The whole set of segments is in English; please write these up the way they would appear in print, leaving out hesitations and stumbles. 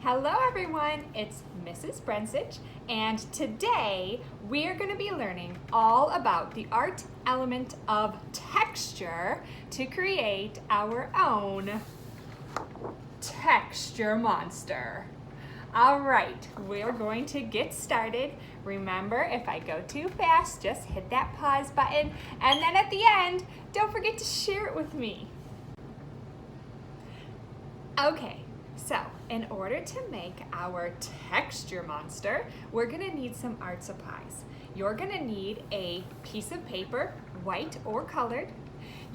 Hello everyone, it's Mrs. Brncich, and today we are going to be learning all about the art element of texture to create our own texture monster. All right, we're going to get started. Remember, if I go too fast, just hit that pause button, and then at the end, don't forget to share it with me. Okay. So, in order to make our texture monster, we're gonna need some art supplies. You're gonna need a piece of paper, white or colored.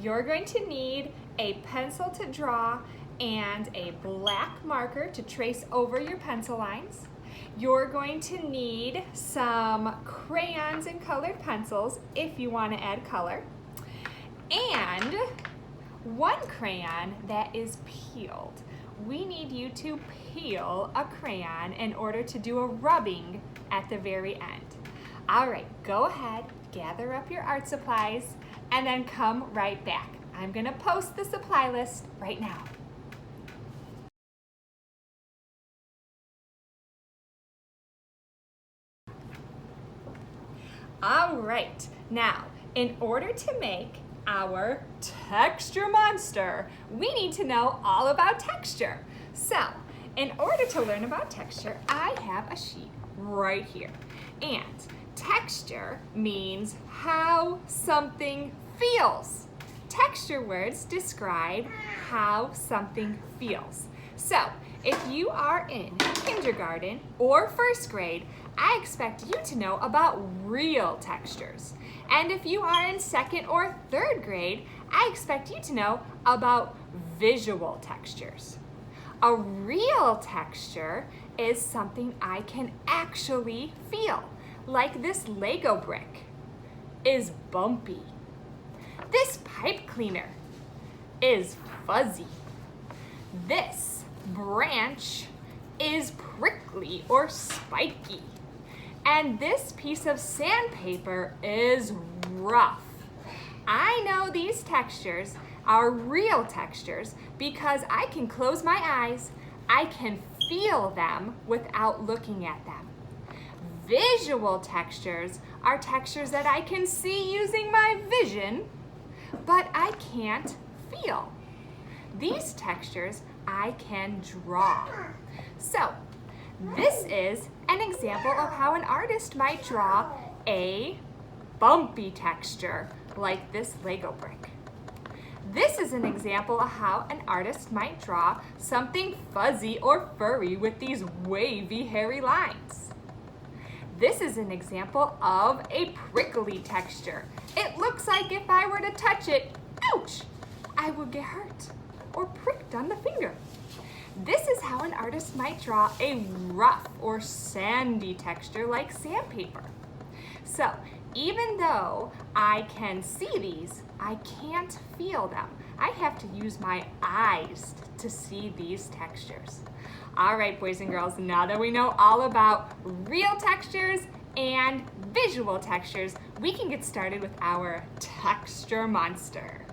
You're going to need a pencil to draw and a black marker to trace over your pencil lines. You're going to need some crayons and colored pencils if you want to add color. And one crayon that is peeled. We need you to peel a crayon in order to do a rubbing at the very end. All right, go ahead, gather up your art supplies, and then come right back. I'm gonna post the supply list right now. All right, now, in order to make our texture monster, we need to know all about texture. So, in order to learn about texture, I have a sheet right here. And texture means how something feels. Texture words describe how something feels. So, if you are in kindergarten or first grade, I expect you to know about real textures. And if you are in second or third grade, I expect you to know about visual textures. A real texture is something I can actually feel, like this Lego brick is bumpy. This pipe cleaner is fuzzy. This branch is prickly or spiky. And this piece of sandpaper is rough. I know these textures are real textures because I can close my eyes, I can feel them without looking at them. Visual textures are textures that I can see using my vision, but I can't feel. These textures I can draw. So, this is an example of how an artist might draw a bumpy texture like this Lego brick. This is an example of how an artist might draw something fuzzy or furry with these wavy, hairy lines. This is an example of a prickly texture. It looks like if I were to touch it, ouch, I would get hurt or pricked on the finger. This is how an artist might draw a rough or sandy texture like sandpaper. So, even though I can see these, I can't feel them. I have to use my eyes to see these textures. All right, boys and girls, now that we know all about real textures and visual textures, we can get started with our texture monster.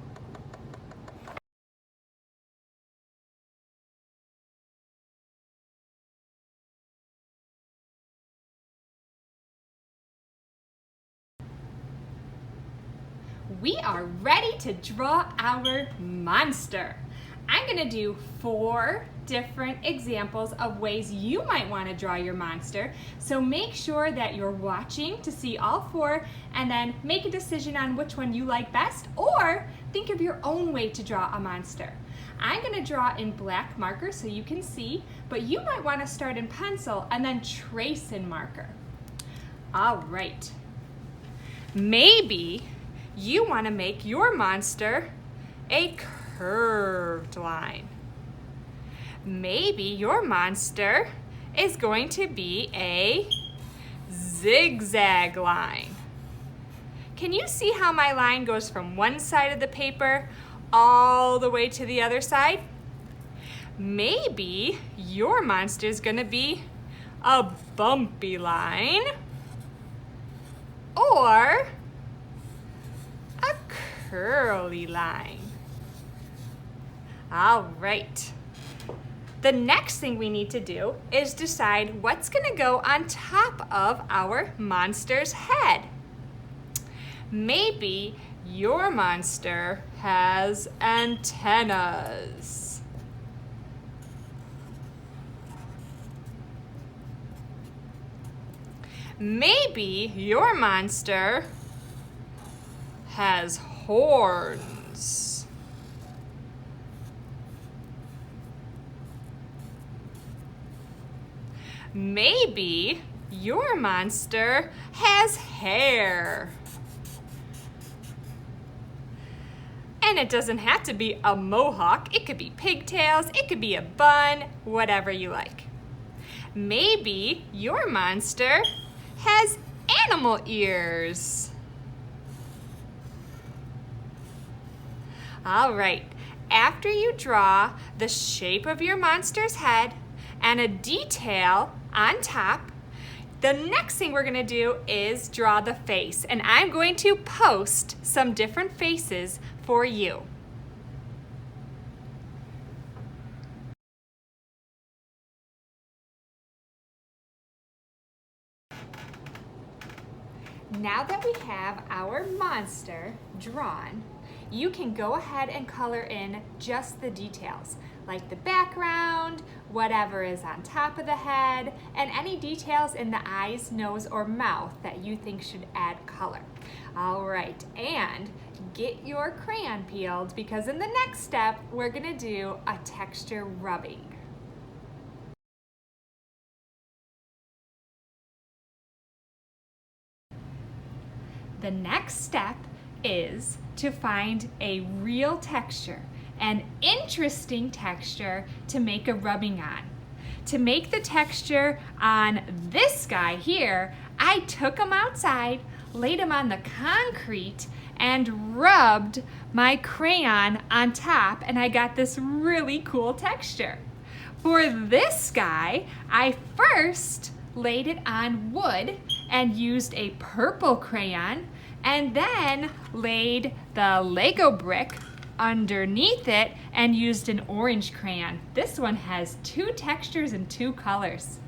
We are ready to draw our monster. I'm gonna do 4 different examples of ways you might wanna draw your monster. So make sure that you're watching to see all 4 and then make a decision on which one you like best, or think of your own way to draw a monster. I'm gonna draw in black marker so you can see, but you might wanna start in pencil and then trace in marker. All right. Maybe you want to make your monster a curved line. Maybe your monster is going to be a zigzag line. Can you see how my line goes from one side of the paper all the way to the other side? Maybe your monster is going to be a bumpy line or a curly line. All right. The next thing we need to do is decide what's going to go on top of our monster's head. Maybe your monster has antennas. Maybe your monster has horns. Maybe your monster has hair. And it doesn't have to be a mohawk. It could be pigtails, it could be a bun, whatever you like. Maybe your monster has animal ears. All right, after you draw the shape of your monster's head and a detail on top, the next thing we're gonna do is draw the face, and I'm going to post some different faces for you. Now that we have our monster drawn, you can go ahead and color in just the details, like the background, whatever is on top of the head, and any details in the eyes, nose, or mouth that you think should add color. All right, and get your crayon peeled, because in the next step, we're gonna do a texture rubbing. The next step is to find a real texture, an interesting texture to make a rubbing on. To make the texture on this guy here, I took him outside, laid him on the concrete, and rubbed my crayon on top, and I got this really cool texture. For this guy, I first laid it on wood and used a purple crayon, and then laid the Lego brick underneath it and used an orange crayon. This one has 2 textures and 2 colors.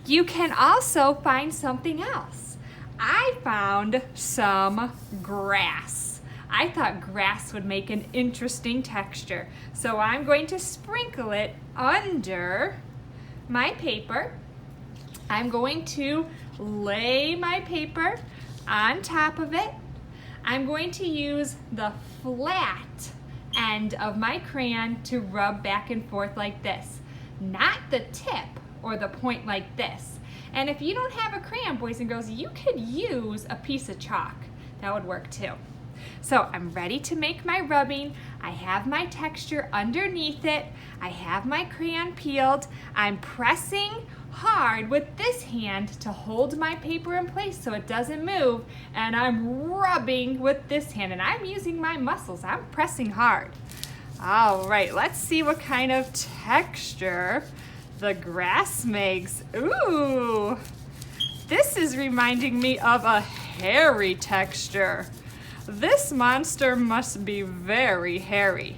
You can also find something else. I found some grass. I thought grass would make an interesting texture, so I'm going to sprinkle it under my paper. I'm going to lay my paper on top of it. I'm going to use the flat end of my crayon to rub back and forth like this, not the tip or the point like this. And if you don't have a crayon, boys and girls, you could use a piece of chalk. That would work too. So I'm ready to make my rubbing. I have my texture underneath it. I have my crayon peeled. I'm pressing hard with this hand to hold my paper in place so it doesn't move, and I'm rubbing with this hand, and I'm using my muscles. I'm pressing hard. All right, let's see what kind of texture the grass makes. Ooh, this is reminding me of a hairy texture. This monster must be very hairy,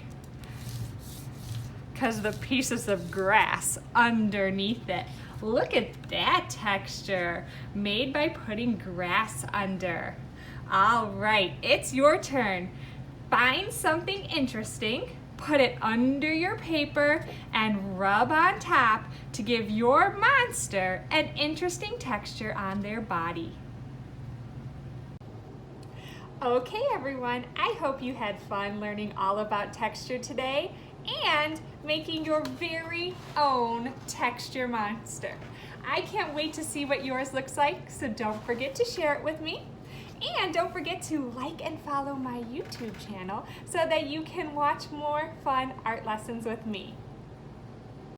because the pieces of grass underneath it. Look at that texture, made by putting grass under. All right, it's your turn. Find something interesting, put it under your paper, and rub on top to give your monster an interesting texture on their body. Okay, everyone, I hope you had fun learning all about texture today and making your very own texture monster. I can't wait to see what yours looks like, so don't forget to share it with me. And don't forget to like and follow my YouTube channel so that you can watch more fun art lessons with me.